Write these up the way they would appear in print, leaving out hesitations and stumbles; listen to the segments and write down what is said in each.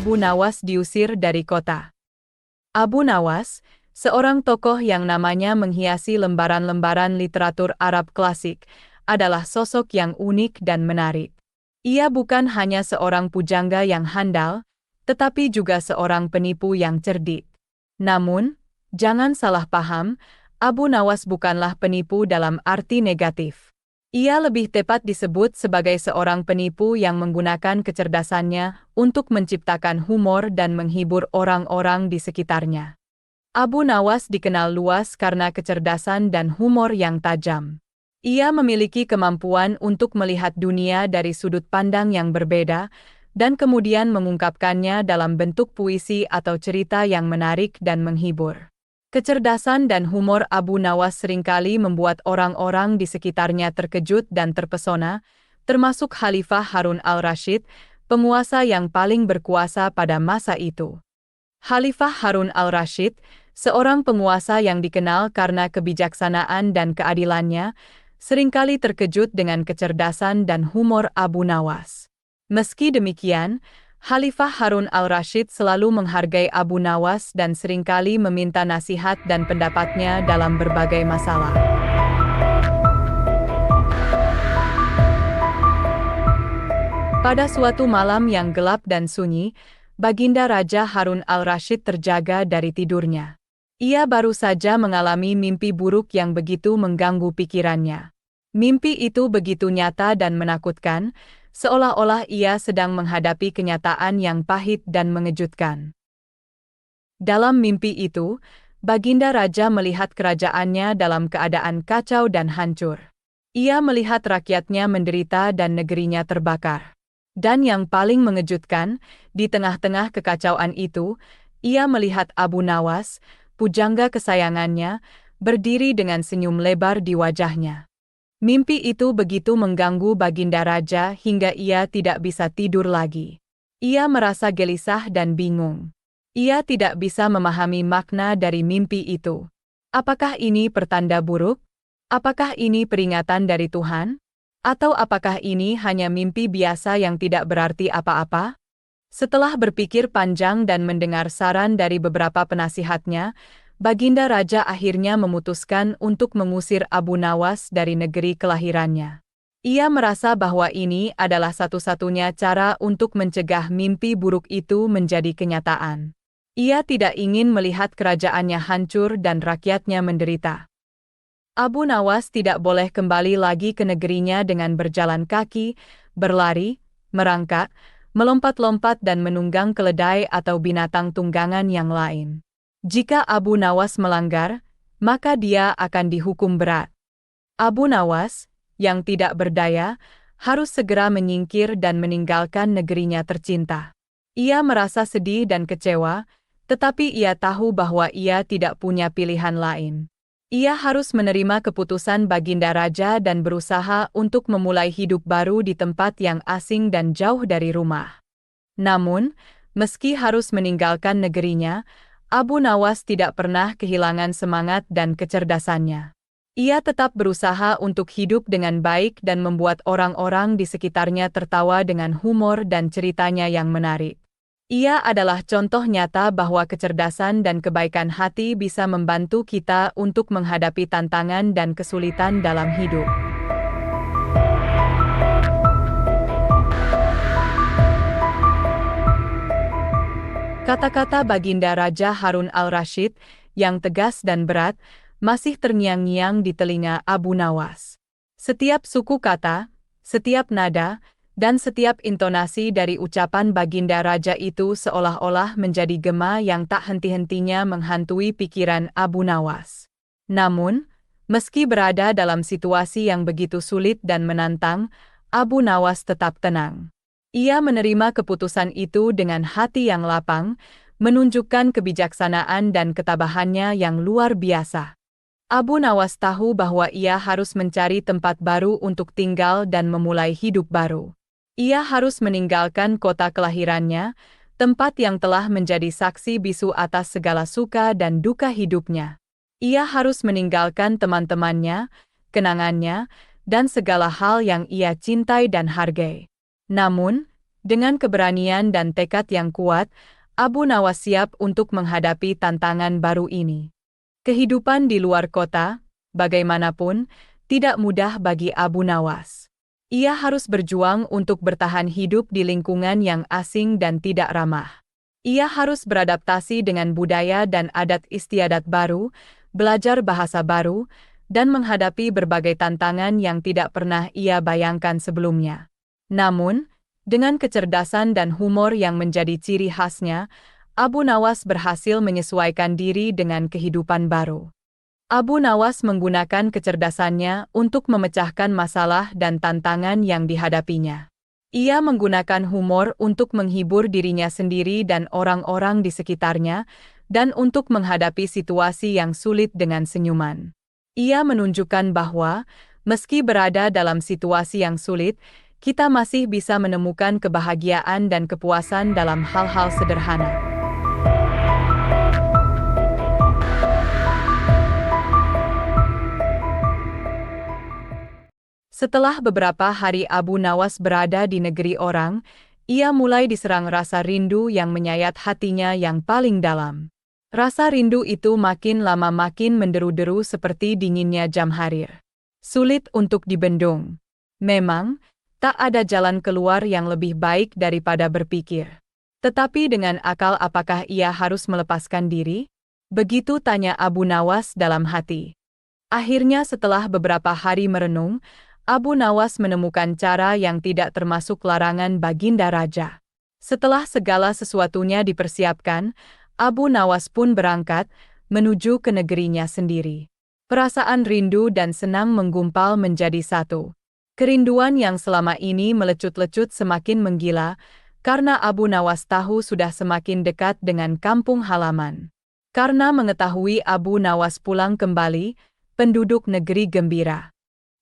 Abu Nawas diusir dari kota. Abu Nawas, seorang tokoh yang namanya menghiasi lembaran-lembaran literatur Arab klasik, adalah sosok yang unik dan menarik. Ia bukan hanya seorang pujangga yang handal, tetapi juga seorang penipu yang cerdik. Namun, jangan salah paham, Abu Nawas bukanlah penipu dalam arti negatif. Ia lebih tepat disebut sebagai seorang penipu yang menggunakan kecerdasannya untuk menciptakan humor dan menghibur orang-orang di sekitarnya. Abu Nawas dikenal luas karena kecerdasan dan humor yang tajam. Ia memiliki kemampuan untuk melihat dunia dari sudut pandang yang berbeda, dan kemudian mengungkapkannya dalam bentuk puisi atau cerita yang menarik dan menghibur. Kecerdasan dan humor Abu Nawas seringkali membuat orang-orang di sekitarnya terkejut dan terpesona, termasuk Khalifah Harun al-Rasyid, penguasa yang paling berkuasa pada masa itu. Khalifah Harun al-Rasyid, seorang penguasa yang dikenal karena kebijaksanaan dan keadilannya, seringkali terkejut dengan kecerdasan dan humor Abu Nawas. Meski demikian, Khalifah Harun al-Rasyid selalu menghargai Abu Nawas dan seringkali meminta nasihat dan pendapatnya dalam berbagai masalah. Pada suatu malam yang gelap dan sunyi, Baginda Raja Harun al-Rasyid terjaga dari tidurnya. Ia baru saja mengalami mimpi buruk yang begitu mengganggu pikirannya. Mimpi itu begitu nyata dan menakutkan, seolah-olah ia sedang menghadapi kenyataan yang pahit dan mengejutkan. Dalam mimpi itu, Baginda Raja melihat kerajaannya dalam keadaan kacau dan hancur. Ia melihat rakyatnya menderita dan negerinya terbakar. Dan yang paling mengejutkan, di tengah-tengah kekacauan itu, ia melihat Abu Nawas, pujangga kesayangannya, berdiri dengan senyum lebar di wajahnya. Mimpi itu begitu mengganggu Baginda Raja hingga ia tidak bisa tidur lagi. Ia merasa gelisah dan bingung. Ia tidak bisa memahami makna dari mimpi itu. Apakah ini pertanda buruk? Apakah ini peringatan dari Tuhan? Atau apakah ini hanya mimpi biasa yang tidak berarti apa-apa? Setelah berpikir panjang dan mendengar saran dari beberapa penasihatnya, Baginda Raja akhirnya memutuskan untuk mengusir Abu Nawas dari negeri kelahirannya. Ia merasa bahwa ini adalah satu-satunya cara untuk mencegah mimpi buruk itu menjadi kenyataan. Ia tidak ingin melihat kerajaannya hancur dan rakyatnya menderita. Abu Nawas tidak boleh kembali lagi ke negerinya dengan berjalan kaki, berlari, merangkak, melompat-lompat dan menunggang keledai atau binatang tunggangan yang lain. Jika Abu Nawas melanggar, maka dia akan dihukum berat. Abu Nawas, yang tidak berdaya, harus segera menyingkir dan meninggalkan negerinya tercinta. Ia merasa sedih dan kecewa, tetapi ia tahu bahwa ia tidak punya pilihan lain. Ia harus menerima keputusan Baginda Raja dan berusaha untuk memulai hidup baru di tempat yang asing dan jauh dari rumah. Namun, meski harus meninggalkan negerinya, Abu Nawas tidak pernah kehilangan semangat dan kecerdasannya. Ia tetap berusaha untuk hidup dengan baik dan membuat orang-orang di sekitarnya tertawa dengan humor dan ceritanya yang menarik. Ia adalah contoh nyata bahwa kecerdasan dan kebaikan hati bisa membantu kita untuk menghadapi tantangan dan kesulitan dalam hidup. Kata-kata Baginda Raja Harun al-Rasyid, yang tegas dan berat, masih terngiang-ngiang di telinga Abu Nawas. Setiap suku kata, setiap nada, dan setiap intonasi dari ucapan Baginda Raja itu seolah-olah menjadi gema yang tak henti-hentinya menghantui pikiran Abu Nawas. Namun, meski berada dalam situasi yang begitu sulit dan menantang, Abu Nawas tetap tenang. Ia menerima keputusan itu dengan hati yang lapang, menunjukkan kebijaksanaan dan ketabahannya yang luar biasa. Abu Nawas tahu bahwa ia harus mencari tempat baru untuk tinggal dan memulai hidup baru. Ia harus meninggalkan kota kelahirannya, tempat yang telah menjadi saksi bisu atas segala suka dan duka hidupnya. Ia harus meninggalkan teman-temannya, kenangannya, dan segala hal yang ia cintai dan hargai. Namun, Dengan keberanian dan tekad yang kuat, Abu Nawas siap untuk menghadapi tantangan baru ini. Kehidupan di luar kota, bagaimanapun, tidak mudah bagi Abu Nawas. Ia harus berjuang untuk bertahan hidup di lingkungan yang asing dan tidak ramah. Ia harus beradaptasi dengan budaya dan adat istiadat baru, belajar bahasa baru, dan menghadapi berbagai tantangan yang tidak pernah ia bayangkan sebelumnya. Namun, dengan kecerdasan dan humor yang menjadi ciri khasnya, Abu Nawas berhasil menyesuaikan diri dengan kehidupan baru. Abu Nawas menggunakan kecerdasannya untuk memecahkan masalah dan tantangan yang dihadapinya. Ia menggunakan humor untuk menghibur dirinya sendiri dan orang-orang di sekitarnya, dan untuk menghadapi situasi yang sulit dengan senyuman. Ia menunjukkan bahwa, meski berada dalam situasi yang sulit, kita masih bisa menemukan kebahagiaan dan kepuasan dalam hal-hal sederhana. Setelah beberapa hari Abu Nawas berada di negeri orang, ia mulai diserang rasa rindu yang menyayat hatinya yang paling dalam. Rasa rindu itu makin lama makin menderu-deru seperti dinginnya jam harir. Sulit untuk dibendung. Memang, tak ada jalan keluar yang lebih baik daripada berpikir. Tetapi dengan akal apakah ia harus melepaskan diri? Begitu tanya Abu Nawas dalam hati. Akhirnya setelah beberapa hari merenung, Abu Nawas menemukan cara yang tidak termasuk larangan Baginda Raja. Setelah segala sesuatunya dipersiapkan, Abu Nawas pun berangkat, menuju ke negerinya sendiri. Perasaan rindu dan senang menggumpal menjadi satu. Kerinduan yang selama ini melecut-lecut semakin menggila, karena Abu Nawas tahu sudah semakin dekat dengan kampung halaman. Karena mengetahui Abu Nawas pulang kembali, penduduk negeri gembira.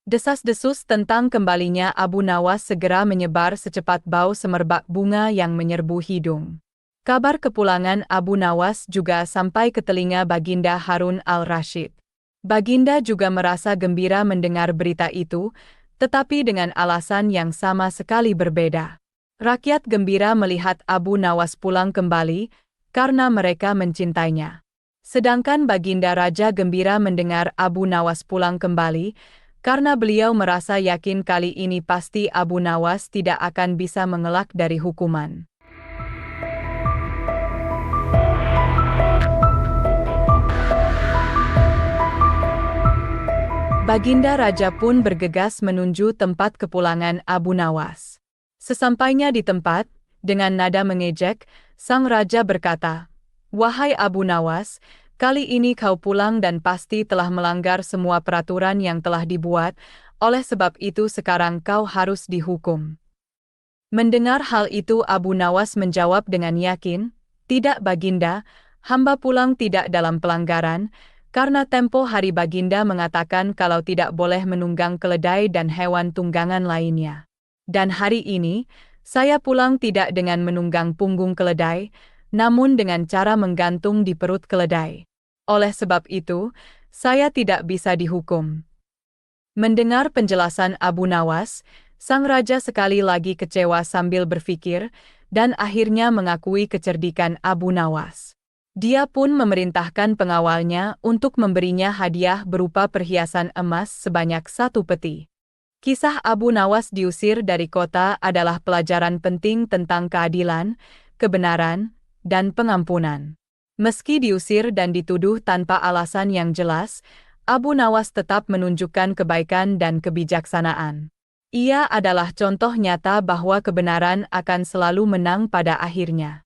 Desas-desus tentang kembalinya Abu Nawas segera menyebar secepat bau semerbak bunga yang menyerbu hidung. Kabar kepulangan Abu Nawas juga sampai ke telinga Baginda Harun al-Rashid. Baginda juga merasa gembira mendengar berita itu, tetapi dengan alasan yang sama sekali berbeda. Rakyat gembira melihat Abu Nawas pulang kembali, karena mereka mencintainya. Sedangkan Baginda Raja gembira mendengar Abu Nawas pulang kembali, karena beliau merasa yakin kali ini pasti Abu Nawas tidak akan bisa mengelak dari hukuman. Baginda Raja pun bergegas menuju tempat kepulangan Abu Nawas. Sesampainya di tempat, dengan nada mengejek, sang raja berkata, "Wahai Abu Nawas, kali ini kau pulang dan pasti telah melanggar semua peraturan yang telah dibuat, oleh sebab itu sekarang kau harus dihukum." Mendengar hal itu Abu Nawas menjawab dengan yakin, "Tidak Baginda, hamba pulang tidak dalam pelanggaran, karena tempo hari Baginda mengatakan kalau tidak boleh menunggang keledai dan hewan tunggangan lainnya. Dan hari ini, saya pulang tidak dengan menunggang punggung keledai, namun dengan cara menggantung di perut keledai. Oleh sebab itu, saya tidak bisa dihukum." Mendengar penjelasan Abu Nawas, sang raja sekali lagi kecewa sambil berpikir, dan akhirnya mengakui kecerdikan Abu Nawas. Dia pun memerintahkan pengawalnya untuk memberinya hadiah berupa perhiasan emas sebanyak 1 peti. Kisah Abu Nawas diusir dari kota adalah pelajaran penting tentang keadilan, kebenaran, dan pengampunan. Meski diusir dan dituduh tanpa alasan yang jelas, Abu Nawas tetap menunjukkan kebaikan dan kebijaksanaan. Ia adalah contoh nyata bahwa kebenaran akan selalu menang pada akhirnya.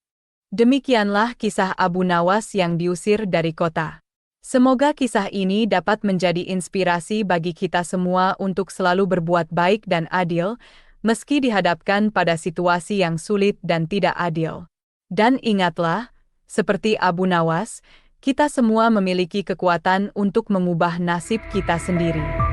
Demikianlah kisah Abu Nawas yang diusir dari kota. Semoga kisah ini dapat menjadi inspirasi bagi kita semua untuk selalu berbuat baik dan adil, meski dihadapkan pada situasi yang sulit dan tidak adil. Dan ingatlah, seperti Abu Nawas, kita semua memiliki kekuatan untuk mengubah nasib kita sendiri.